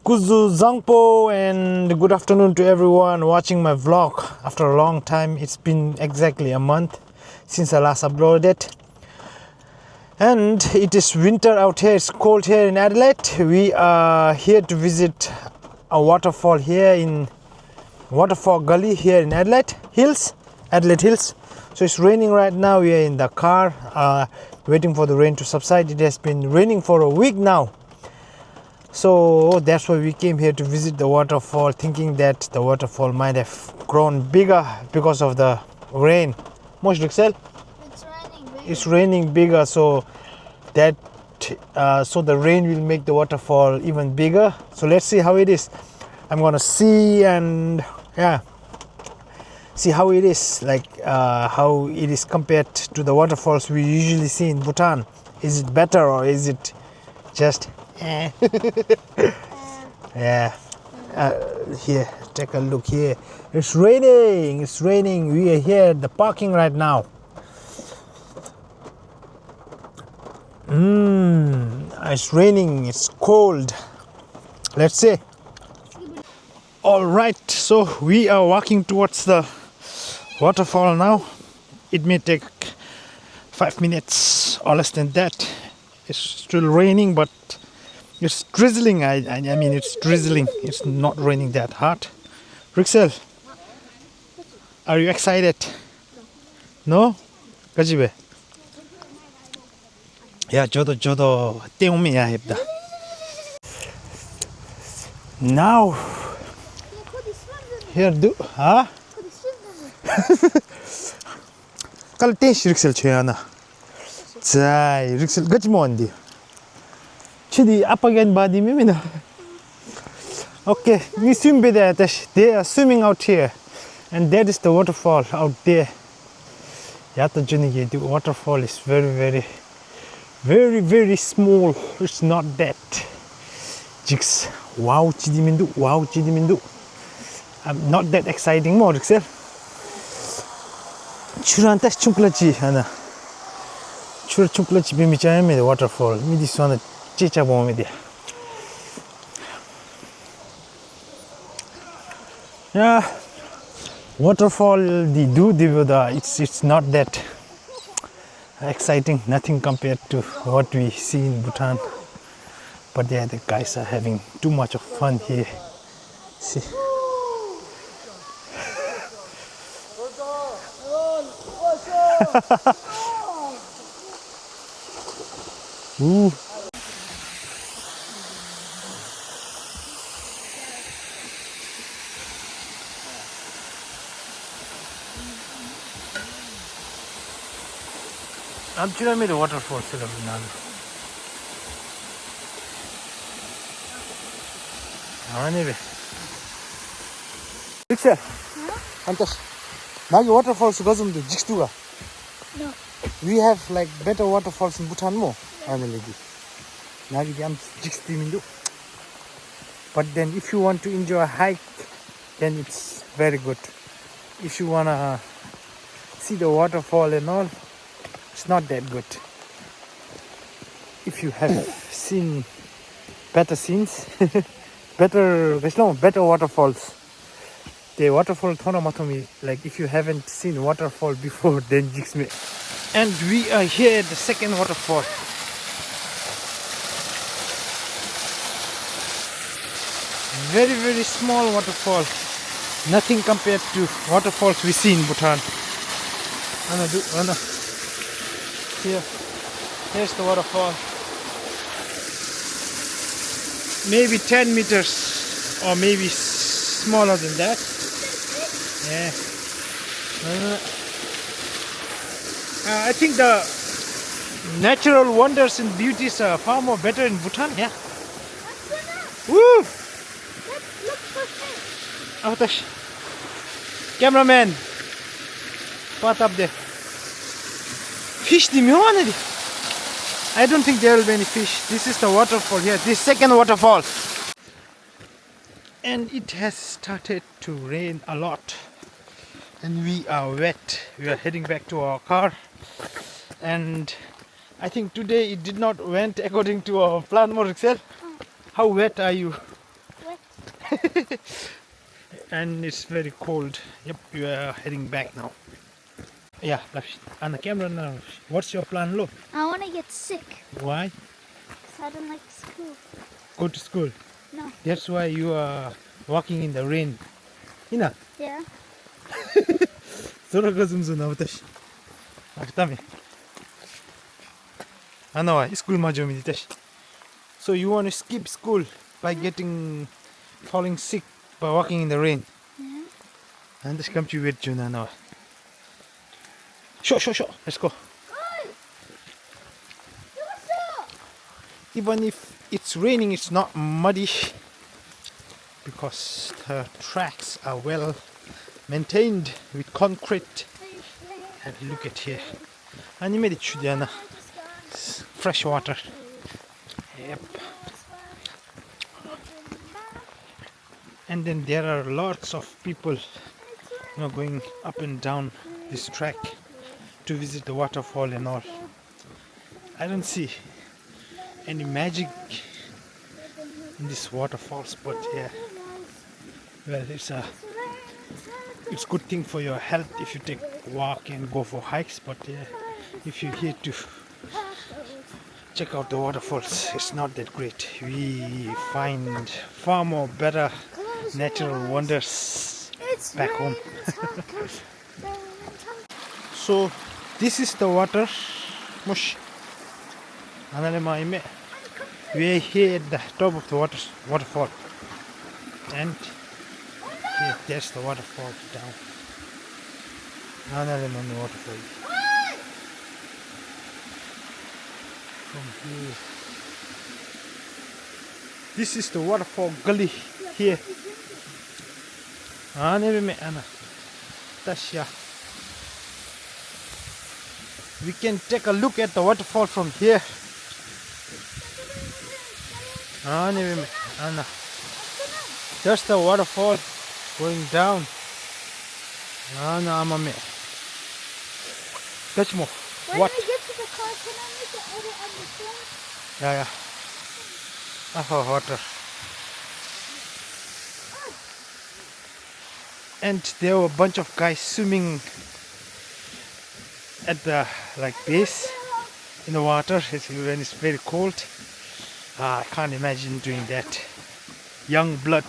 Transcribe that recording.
Kuzu Zangpo, and good afternoon to everyone watching my vlog after a long time. It's been exactly a month since I last uploaded, and it is winter out here. It's cold here in Adelaide. We are here to visit a waterfall here in Waterfall gully here in Adelaide Hills. So it's raining right now. We are in the car waiting for the rain to subside. It has been raining for a week now. So that's why we came here to visit the waterfall, thinking that the waterfall might have grown bigger because of the rain. Mosh Rixel? It's raining bigger. It's raining bigger, so that so the rain will make the waterfall even bigger. So let's see how it is. I'm gonna see and see how it is, like how it is compared to the waterfalls we usually see in Bhutan. Is it better or is it just yeah. Here, take a look here. It's raining. We are here at the parking right now. It's raining. It's cold. Let's see. All right, so we are walking towards the waterfall now. It may take 5 minutes or less than that. It's still raining, but it's drizzling. I mean, it's drizzling. It's not raining that hard. Rixel, are you excited? No? Kajibe? Yeah, jodo teumi ahibda. Now, here do, huh? Kal tesh Rixel chayana. Zai, Rixel gajmondi. Chidi apagan badi mimina. Okay, we swim with that. They are swimming out here, and that is the waterfall out there. Yata Junigi, the waterfall is very small. It's not that. Jigs. Wow, Chidimindu. I'm not that exciting more, Rixel. Churantas chumplachi, Hana. Chura chumplachi bimichame the waterfall. Me this one chicha bomb. Yeah, waterfall it's not that exciting, nothing compared to what we see in Bhutan. But yeah, the guys are having too much of fun here. See. Ooh. I'm sure I made a waterfall still of now. Anyway. Picture. Antas. Now your waterfalls goes to Jixtua. No. We have like better waterfalls in Bhutan more. Now we can Jixtimindu. But then if you want to enjoy a hike, then it's very good. If you wanna see the waterfall and all, it's not that good. If you have seen better scenes, better waterfalls. The waterfall Thonomatomi, like if you haven't seen waterfall before, then jigs me. And we are here at the second waterfall. Very small waterfall. Nothing compared to waterfalls we see in Bhutan. Here's the waterfall. Maybe 10 meters or maybe smaller than that. Yeah. I think the natural wonders and beauties are far more better in Bhutan. Yeah. Woo! Avatash. Cameraman. What up there? Fish the muanadi. I don't think there will be any fish. This is the waterfall here. This second waterfall. And it has started to rain a lot. And we are wet. We are heading back to our car. And I think today it did not went according to our plan, Morixel. How wet are you? And it's very cold. Yep, we are heading back now. Yeah, on the camera now. What's your plan, look? I want to get sick. Why? 'Cause I don't like school. Go to school. No. That's why you are walking in the rain. Ina, Yeah. 空がずんずんな私。ダメ。Ano, school ma jom dito. So you want to skip school by getting falling sick by walking in the rain. Yeah. And this come to wait June ano. Sure. Let's go. Even if it's raining, it's not muddy because the tracks are well maintained with concrete. And look at here. Animate it, fresh water. Yep. And then there are lots of people, going up and down this track to visit the waterfall and all. I don't see any magic in this waterfalls, but yeah, well, it's good thing for your health if you take walk and go for hikes, but yeah, if you're here to check out the waterfalls, it's not that great. We find far more better natural wonders back home. So this is the water mush. We're here at the top of the waterfall, and here, there's the waterfall down. Waterfall. From here. This is the waterfall gully here. We can take a look at the waterfall from here. There's the waterfall going down. Touch more. When What? we get to the car, can I make an edit on the phone? Yeah. Water. And there were a bunch of guys swimming at the base in the water when it's very cold. I can't imagine doing that. Young blood.